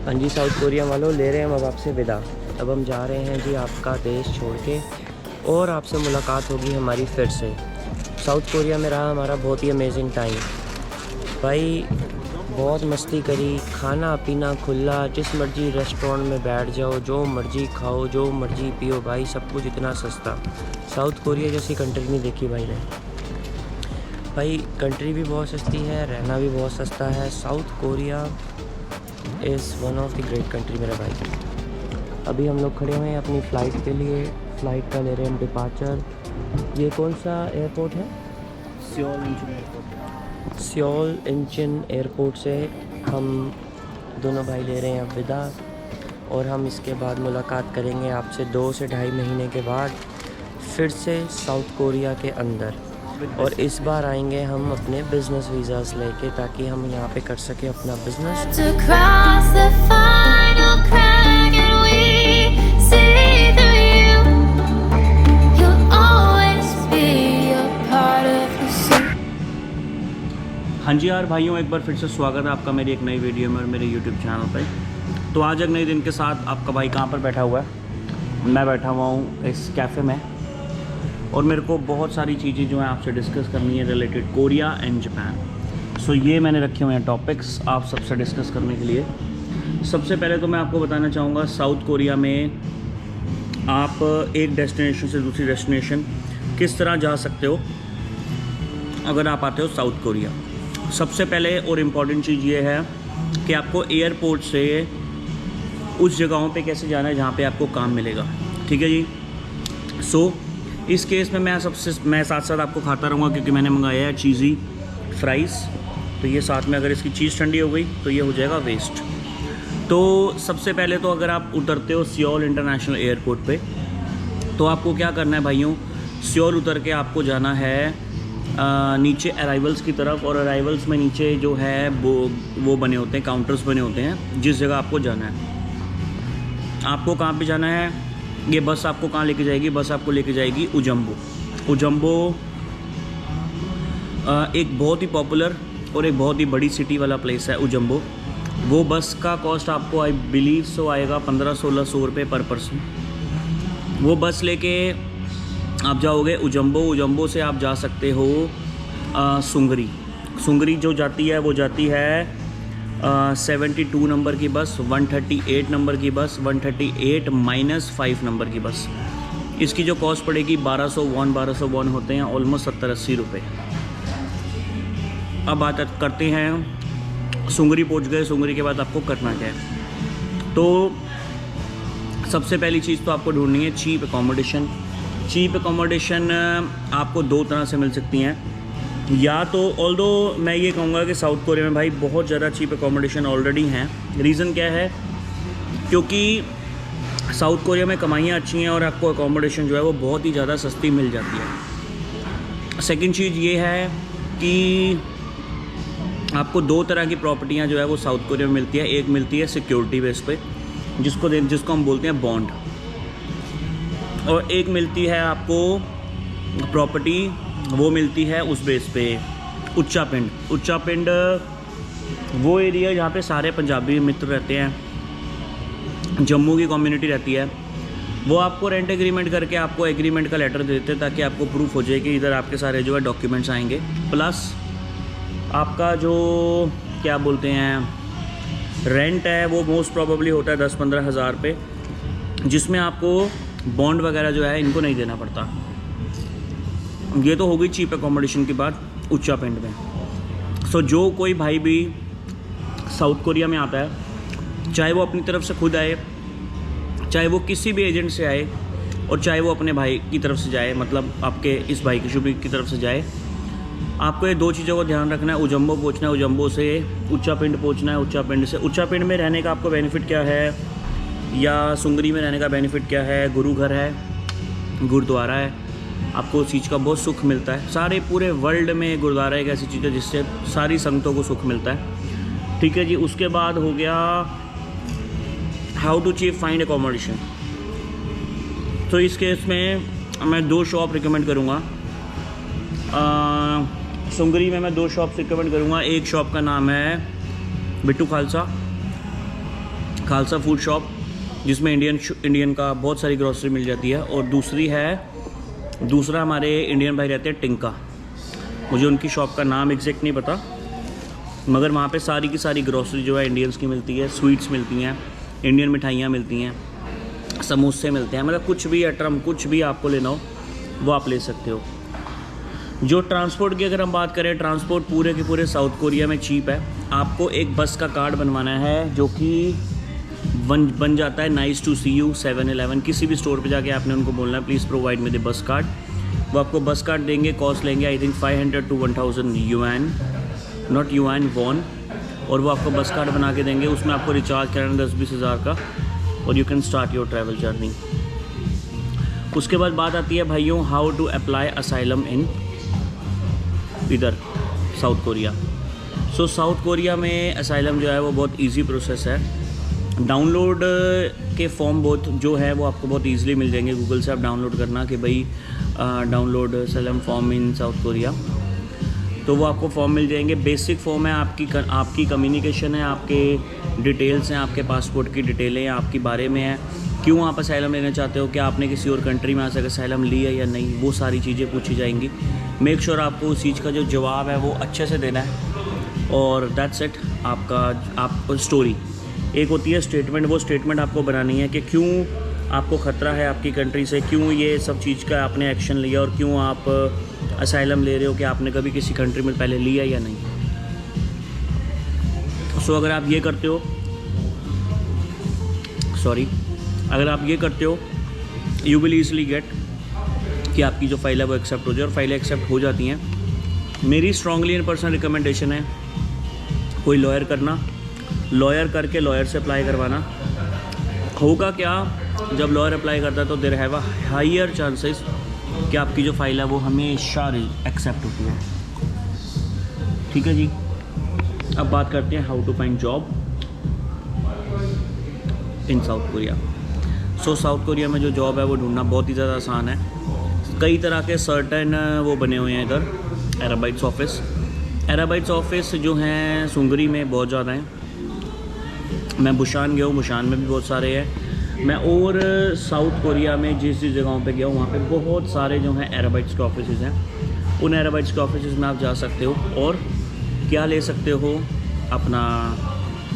हाँ जी south Korea वालों, ले रहे हैं हम अब आपसे विदा। अब हम जा रहे हैं जी आपका देश छोड़ के, और आपसे मुलाकात होगी हमारी फिर से। साउथ कोरिया में रहा हमारा बहुत ही अमेजिंग टाइम भाई। बहुत मस्ती करी, खाना पीना खुला, जिस मर्जी रेस्टोरेंट में बैठ जाओ, जो मर्जी खाओ, जो मर्जी पियो भाई, सब कुछ इतना सस्ता। साउथ कोरिया जैसी कंट्री नहीं देखी भाई ने। भाई कंट्री भी बहुत सस्ती है, रहना भी बहुत सस्ता है। South Korea is one of the great country मेरा भाई। अभी हम लोग खड़े हुए हैं अपनी फ़्लाइट के लिए। फ़्लाइट का ले रहे हैं हम डिपार्चर। ये कौन सा एयरपोर्ट है? Seoul Incheon airport. Seoul Incheon airport से हम दोनों भाई ले रहे हैं अब विदा। और हम इसके बाद मुलाकात करेंगे आपसे 2 से ढाई महीने के बाद फिर से साउथ कोरिया के अंदर। और इस बार आएंगे हम अपने बिज़नेस वीज़ास लेके, ताकि हम यहाँ पे कर सकें अपना बिज़नेस। हाँ जी यार भाइयों, एक बार फिर से स्वागत है आपका मेरी एक नई वीडियो में और मेरे YouTube चैनल पर। तो आज एक नए दिन के साथ आपका भाई कहाँ पर बैठा हुआ है? मैं बैठा हुआ हूँ इस कैफ़े में, और मेरे को बहुत सारी चीज़ें जो हैं आपसे डिस्कस करनी है रिलेटेड कोरिया एंड जापान। सो ये मैंने रखे हुए हैं टॉपिक्स आप सबसे डिस्कस करने के लिए। सबसे पहले तो मैं आपको बताना चाहूँगा, साउथ कोरिया में आप एक डेस्टिनेशन से दूसरी डेस्टिनेशन किस तरह जा सकते हो अगर आप आते हो साउथ कोरिया। सबसे पहले और इम्पॉर्टेंट चीज़ ये है कि आपको एयरपोर्ट से उस जगहों पे कैसे जाना है जहाँ पे आपको काम मिलेगा। ठीक है जी। सो इस केस में मैं साथ साथ आपको खाता रहूँगा, क्योंकि मैंने मंगाया है चीज़ी फ्राइज़। तो ये साथ में अगर इसकी चीज़ ठंडी हो गई तो ये हो जाएगा वेस्ट। तो सबसे पहले तो अगर आप उतरते हो सियोल इंटरनेशनल एयरपोर्ट पे, तो आपको क्या करना है भाइयों, सियोल उतर के आपको जाना है नीचे अराइवल्स की तरफ। और अराइवल्स में नीचे जो है वो बने होते हैं, काउंटर्स बने होते हैं। जिस जगह आपको जाना है, आपको कहाँ पे जाना है, ये बस आपको कहाँ लेके जाएगी? बस आपको लेके जाएगी उजम्बो। उजम्बो एक बहुत ही पॉपुलर और एक बहुत ही बड़ी सिटी वाला प्लेस है उजम्बो। वो बस का कॉस्ट आपको आई बिलीव सो आएगा 1500-1600 रुपये पर पर्सन। वो बस लेके आप जाओगे उजम्बो। उजम्बो से आप जा सकते हो सुंगरी। सुंगरी जो जाती है वो जाती है 72 नंबर की बस, 138 नंबर की बस, 138-5 नंबर की बस। इसकी जो कॉस्ट पड़ेगी 1200 वॉन होते हैं, ऑलमोस्ट 70-80 रुपये। अब बात करते हैं, सुंगरी पहुंच गए। सुंगरी के बाद आपको करना क्या है? तो सबसे पहली चीज़ तो आपको ढूंढनी है चीप अकोमोडेशन। चीप अकोमोडेशन आपको 2 तरह से मिल सकती हैं। या तो ऑल्दो मैं ये कहूँगा कि साउथ कोरिया में भाई बहुत ज़्यादा चीप अकोमोडेशन ऑलरेडी हैं। रीज़न क्या है? क्योंकि साउथ कोरिया में कमाइयाँ अच्छी हैं और आपको अकोमोडेशन जो है वो बहुत ही ज़्यादा सस्ती मिल जाती है। सेकंड चीज़ ये है कि आपको 2 तरह की प्रॉपर्टियाँ जो है वो साउथ कोरिया में मिलती है। एक मिलती है सिक्योरिटी बेस पे, जिसको हम बोलते हैं बॉन्ड, और एक मिलती है आपको प्रॉपर्टी, वो मिलती है उस बेस पे उच्चापिंड। उच्चापिंड वो एरिया जहाँ पे सारे पंजाबी मित्र रहते हैं, जम्मू की कम्युनिटी रहती है। वो आपको रेंट एग्रीमेंट करके आपको एग्रीमेंट का लेटर देते हैं, ताकि आपको प्रूफ हो जाए कि इधर आपके सारे जो है डॉक्यूमेंट्स आएंगे। प्लस आपका जो क्या बोलते हैं रेंट है वो मोस्ट प्रोबेबली होता है 10-15 हज़ार पे, जिसमें आपको बॉन्ड वगैरह जो है इनको नहीं देना पड़ता। ये तो हो गई चीप अकोमोडेशन की बात उच्चापिंड में। सो जो कोई भाई भी साउथ कोरिया में आता है, चाहे वो अपनी तरफ से खुद आए, चाहे वो किसी भी एजेंट से आए, और चाहे वो अपने भाई की तरफ से जाए, मतलब आपके इस भाई की शुभी की तरफ से जाए, आपको ये 2 चीज़ों को ध्यान रखना है। उजम्बो पहुंचना है, उजम्बो से उच्चापिंड पहुंचना है, उच्चापिंड से उच्चापिंड में रहने का आपको बेनिफिट क्या है, या सुंगरी में रहने का बेनिफिट क्या है? गुरु घर है, गुरुद्वारा है, आपको उस चीज़ का बहुत सुख मिलता है। सारे पूरे वर्ल्ड में गुरुद्वारा एक ऐसी चीज़ है जिससे सारी संगतों को सुख मिलता है। ठीक है जी। उसके बाद हो गया how to cheap find accommodation. तो इस केस में मैं 2 शॉप रिकमेंड करूँगा। सुंगरी में मैं 2 शॉप्स रिकमेंड करूँगा। एक शॉप का नाम है बिट्टू खालसा, खालसा फूड शॉप, जिसमें इंडियन का बहुत सारी ग्रॉसरी मिल जाती है। और दूसरा हमारे इंडियन भाई रहते हैं टिंका, मुझे उनकी शॉप का नाम एग्जैक्ट नहीं पता, मगर वहाँ पे सारी की सारी ग्रॉसरी जो है इंडियंस की मिलती है। स्वीट्स मिलती हैं, इंडियन मिठाइयाँ मिलती हैं, समोसे मिलते हैं, मतलब कुछ भी आइटम, कुछ भी आपको लेना हो वो आप ले सकते हो। जो ट्रांसपोर्ट की अगर हम बात करें, ट्रांसपोर्ट पूरे के पूरे साउथ कोरिया में चीप है। आपको एक बस का कार्ड बनवाना है जो कि बन जाता है nice to C you 7-Eleven। किसी भी स्टोर पे जाके आपने उनको बोलना है please provide me the bus card. वो आपको बस कार्ड देंगे, कॉस्ट लेंगे I think 500 to 1000 yuan, not yuan, won. और वो आपको बस कार्ड बना के देंगे, उसमें आपको रिचार्ज कराना 10-20 हज़ार का, और you can start your travel journey. उसके बाद बात आती है भाइयों, हाउ टू अप्लाई असाइलम इन इधर south Korea. So South Korea में असाइलम जो है वो बहुत इजी प्रोसेस है। डाउनलोड के फॉर्म बहुत जो है वो आपको बहुत इजीली मिल जाएंगे। गूगल से आप डाउनलोड करना कि भाई download asylum form in South Korea, तो वो आपको फॉर्म मिल जाएंगे। बेसिक फॉर्म है, आपकी कम्युनिकेशन है, आपके डिटेल्स हैं, आपके पासपोर्ट की डिटेलें आपके बारे में है, क्यों आप असाइलम लेना चाहते हो, क्या आपने किसी और कंट्री में आकर असाइलम लिया या नहीं, वो सारी चीज़ें पूछी जाएंगी। मेक श्योर आपको उस चीज़ का जो जवाब है वो अच्छे से देना है, और दैट्स इट। आपको स्टोरी एक होती है स्टेटमेंट, वो स्टेटमेंट आपको बनानी है कि क्यों आपको ख़तरा है आपकी कंट्री से, क्यों ये सब चीज़ का आपने एक्शन लिया, और क्यों आप असाइलम ले रहे हो, कि आपने कभी किसी कंट्री में पहले लिया या नहीं। सो अगर आप ये करते हो, अगर आप ये करते हो, यू विल ईजली गेट कि आपकी जो फाइल है वो एक्सेप्ट हो जाए, और फाइलें एक्सेप्ट हो जाती हैं। मेरी स्ट्रांगली इन पर्सनल रिकमेंडेशन है कोई लॉयर करना, लॉयर करके लॉयर से अप्लाई करवाना। होगा क्या, जब लॉयर अप्लाई करता है तो there have a higher chances कि आपकी जो फाइल है वो हमेशा एक्सेप्ट होती है। ठीक है जी, अब बात करते हैं how to find job in South Korea. So South Korea में जो जॉब है वो ढूंढना बहुत ही ज़्यादा आसान है। कई तरह के सर्टन वो बने हुए हैं इधर, एराबाइट्स ऑफिस जो हैं सुंगरी में बहुत ज़्यादा हैं। मैं बुशान गया हूँ, बुशान में भी बहुत सारे हैं। मैं और साउथ कोरिया में जिस जगहों पे गया हूँ वहाँ पे बहुत सारे जो हैं एराबाइट्स के ऑफिस हैं। उन एराबाइट्स के ऑफिस में आप जा सकते हो और क्या ले सकते हो,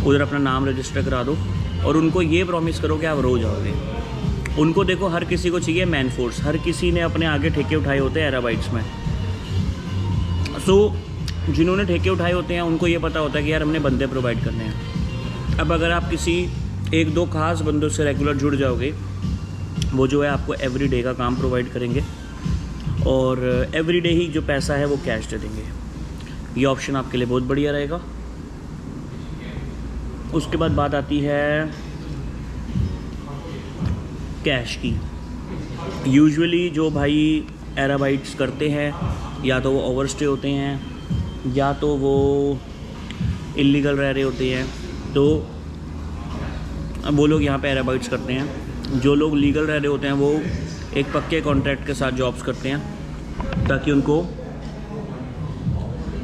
उधर अपना नाम रजिस्टर करा दो, और उनको ये प्रॉमिस करो कि आप रोज़ आओगे। उनको देखो, हर किसी को चाहिए मैन फोर्स, हर किसी ने अपने आगे ठेके उठाए होते हैं एराबाइट्स में। सो जिन्होंने ठेके उठाए होते हैं उनको ये पता होता है कि यार हमने बंदे प्रोवाइड करने हैं। अब अगर आप किसी 1-2 खास बंदों से रेगुलर जुड़ जाओगे, वो जो है आपको एवरी डे का काम प्रोवाइड करेंगे, और एवरी डे ही जो पैसा है वो कैश दे देंगे। ये ऑप्शन आपके लिए बहुत बढ़िया रहेगा। उसके बाद बात आती है कैश की। यूजुअली जो भाई एराबाइट्स करते हैं, या तो वो ओवरस्टे होते हैं, या तो वो इलीगल रह रहे होते हैं, तो वो लोग यहाँ पे एराबाइट्स करते हैं। जो लोग लीगल रह रहे होते हैं वो एक पक्के कॉन्ट्रैक्ट के साथ जॉब्स करते हैं, ताकि उनको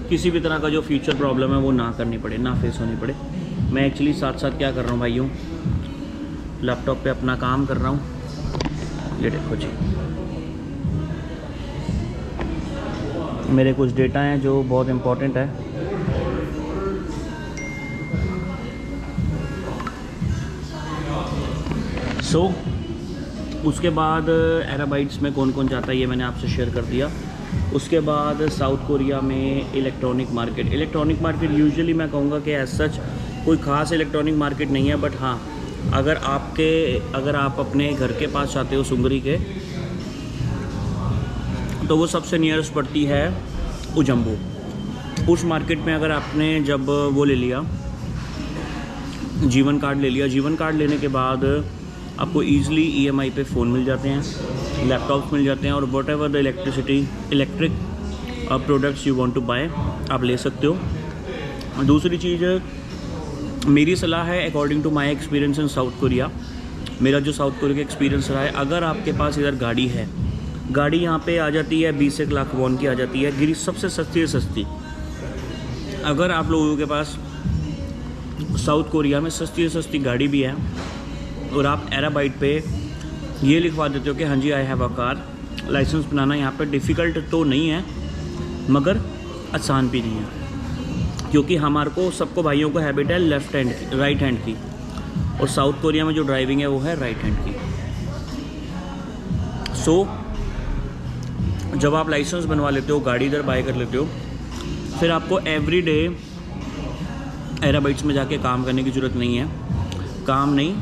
किसी भी तरह का जो फ्यूचर प्रॉब्लम है वो ना करनी पड़े, ना फेस होनी पड़े। मैं एक्चुअली साथ साथ क्या कर रहा हूँ भाइयों, लैपटॉप पे अपना काम कर रहा हूँ। ये देखो जी, मेरे कुछ डेटा हैं जो बहुत इम्पोर्टेंट है। उसके बाद एराबाइट्स में कौन कौन जाता है ये मैंने आपसे शेयर कर दिया। उसके बाद साउथ कोरिया में इलेक्ट्रॉनिक मार्केट यूजुअली मैं कहूँगा कि एज सच कोई ख़ास इलेक्ट्रॉनिक मार्केट नहीं है, बट हाँ, अगर आप अपने घर के पास चाहते हो सुंगरी के, तो वो सबसे नियरेस्ट पड़ती है उजम्बू। उस मार्केट में अगर आपने जब वो ले लिया, जीवन कार्ड ले लिया, जीवन कार्ड लेने के बाद आपको ईज़िली EMI पे फ़ोन मिल जाते हैं, लैपटॉप्स मिल जाते हैं, और whatever the electric products you want to buy आप ले सकते हो। दूसरी चीज़, मेरी सलाह है according to my experience in South Korea, मेरा जो साउथ कोरिया का एक्सपीरियंस रहा है, अगर आपके पास इधर गाड़ी है, गाड़ी यहाँ पे आ जाती है 20-1 लाख वॉन की आ जाती है, गिरी सबसे सस्ती है सस्ती। अगर आप लोगों के पास साउथ कोरिया में सस्ती से सस्ती गाड़ी भी है और आप एराबाइट पे ये लिखवा देते हो कि हाँ जी I have a car. Licence बनाना यहाँ पे डिफ़िकल्ट तो नहीं है मगर आसान भी नहीं है, क्योंकि हमारे को सबको भाइयों को हैबिट है लेफ़्ट हैंड की, राइट हैंड की, और साउथ कोरिया में जो ड्राइविंग है वो है राइट हैंड की। सो जब आप लाइसेंस बनवा लेते हो, गाड़ी इधर बाय कर लेते हो, फिर आपको एवरी डे एराबाइट्स में जाके काम करने की ज़रूरत नहीं है। काम नहीं,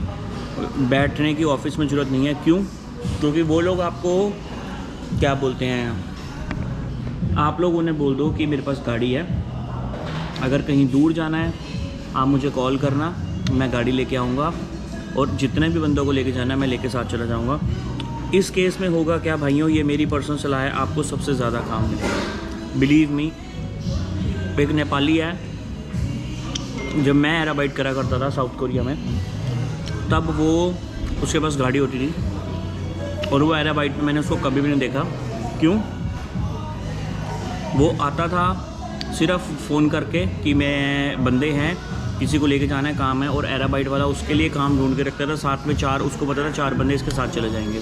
बैठने की ऑफिस में ज़रूरत नहीं है। क्यों? क्योंकि वो लोग आपको क्या बोलते हैं, आप लोग उन्हें बोल दो कि मेरे पास गाड़ी है, अगर कहीं दूर जाना है आप मुझे कॉल करना, मैं गाड़ी लेके आऊँगा और जितने भी बंदों को लेके जाना है मैं लेके साथ चला जाऊँगा। इस केस में होगा क्या भाइयों, ये मेरी पर्सनल सलाह है, आपको सबसे ज़्यादा काम मिलेगा। बिलीव मी, एक नेपाली है, जब मैं एराबाइट करा करता था साउथ कोरिया में, तब वो उसके पास गाड़ी होती थी और वो एराबाइट में मैंने उसको कभी भी नहीं देखा। क्यों? वो आता था सिर्फ फ़ोन करके कि मैं बंदे हैं, किसी को लेके जाना है, काम है, और एराबाइट वाला उसके लिए काम ढूंढ के रखता था। साथ में चार, उसको पता था 4 बंदे इसके साथ चले जाएंगे।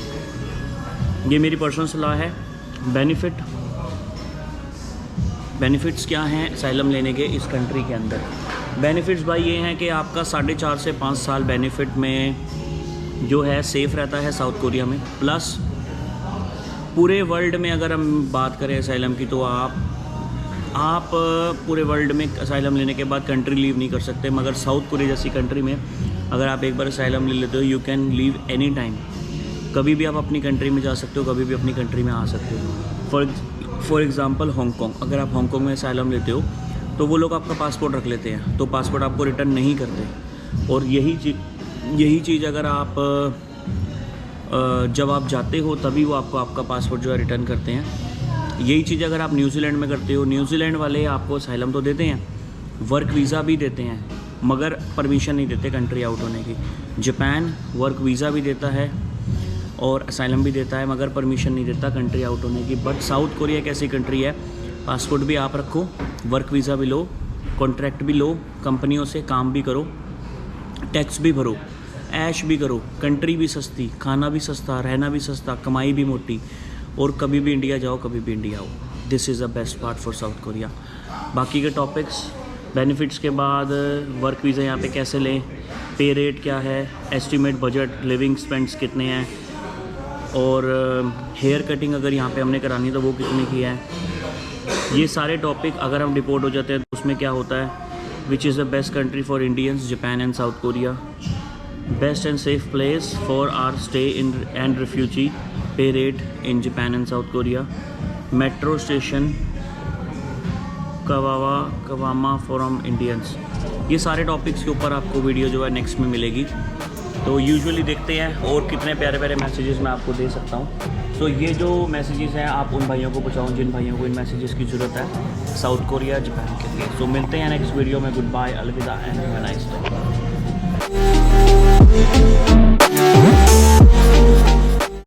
ये मेरी पर्सनल सलाह है। बेनिफिट्स क्या हैं असाइलम लेने के इस कंट्री के अंदर? बेनिफिट्स भाई ये हैं कि आपका 4.5 से 5 साल बेनिफिट में जो है सेफ़ रहता है साउथ कोरिया में। प्लस पूरे वर्ल्ड में अगर हम बात करें असाइलम की, तो आप पूरे वर्ल्ड में असाइलम लेने के बाद कंट्री लीव नहीं कर सकते, मगर साउथ कोरिया जैसी कंट्री में अगर आप एक बार असाइलम ले लेते हो, you can leave any time. कभी भी आप अपनी कंट्री में जा सकते हो, कभी भी अपनी कंट्री में आ सकते हो। फॉर एग्ज़ाम्पल हांगकॉन्ग, अगर आप हांगकॉन्ग में असाइलम लेते हो तो वो लोग आपका पासपोर्ट रख लेते हैं, तो पासपोर्ट आपको रिटर्न नहीं करते। और यही चीज़ अगर आप जब आप जाते हो तभी वो आपको आपका पासपोर्ट जो है रिटर्न करते हैं। यही चीज़ अगर आप न्यूजीलैंड में करते हो, न्यूजीलैंड वाले आपको असाइलम तो देते हैं, वर्क वीज़ा भी देते हैं, मगर परमिशन नहीं देते कंट्री आउट होने की। जापान वर्क वीज़ा भी देता है और असाइलम भी देता है, मगर परमिशन नहीं देता कंट्री आउट होने की। बट साउथ कोरिया एक ऐसी कंट्री है, पासपोर्ट भी आप रखो, वर्क वीज़ा भी लो, कॉन्ट्रैक्ट भी लो, कंपनियों से काम भी करो, टैक्स भी भरो, ऐश भी करो, कंट्री भी सस्ती, खाना भी सस्ता, रहना भी सस्ता, कमाई भी मोटी, और कभी भी इंडिया जाओ, कभी भी इंडिया आओ। This is the best part for south Korea. बाकी के टॉपिक्स, बेनिफिट्स के बाद वर्क वीज़ा यहाँ पे कैसे लें, पे रेट क्या है, एस्टिमेट बजट, लिविंग एक्सपेंस कितने हैं, और हेयर कटिंग अगर यहाँ पे हमने करानी है तो वो कितने की है। ये सारे टॉपिक अगर हम डिपोर्ट हो जाते हैं तो उसमें क्या होता है, which is the best country for Indians, Japan and South Korea, best and safe place for our stay in and refugee, pay rate in Japan and South Korea, metro station कवामा from Indians. ये सारे topics के ऊपर आपको video जो है next में मिलेगी। तो यूजुअली देखते हैं और कितने प्यारे प्यारे मैसेजेस मैं आपको दे सकता हूँ। सो ये जो मैसेजेस हैं आप उन भाइयों को पहुँचाऊँ जिन भाइयों को इन मैसेजेस की ज़रूरत है साउथ कोरिया, जापान के लिए। सो मिलते हैं नेक्स्ट वीडियो में। गुड बाय, अलविदा and have a nice day.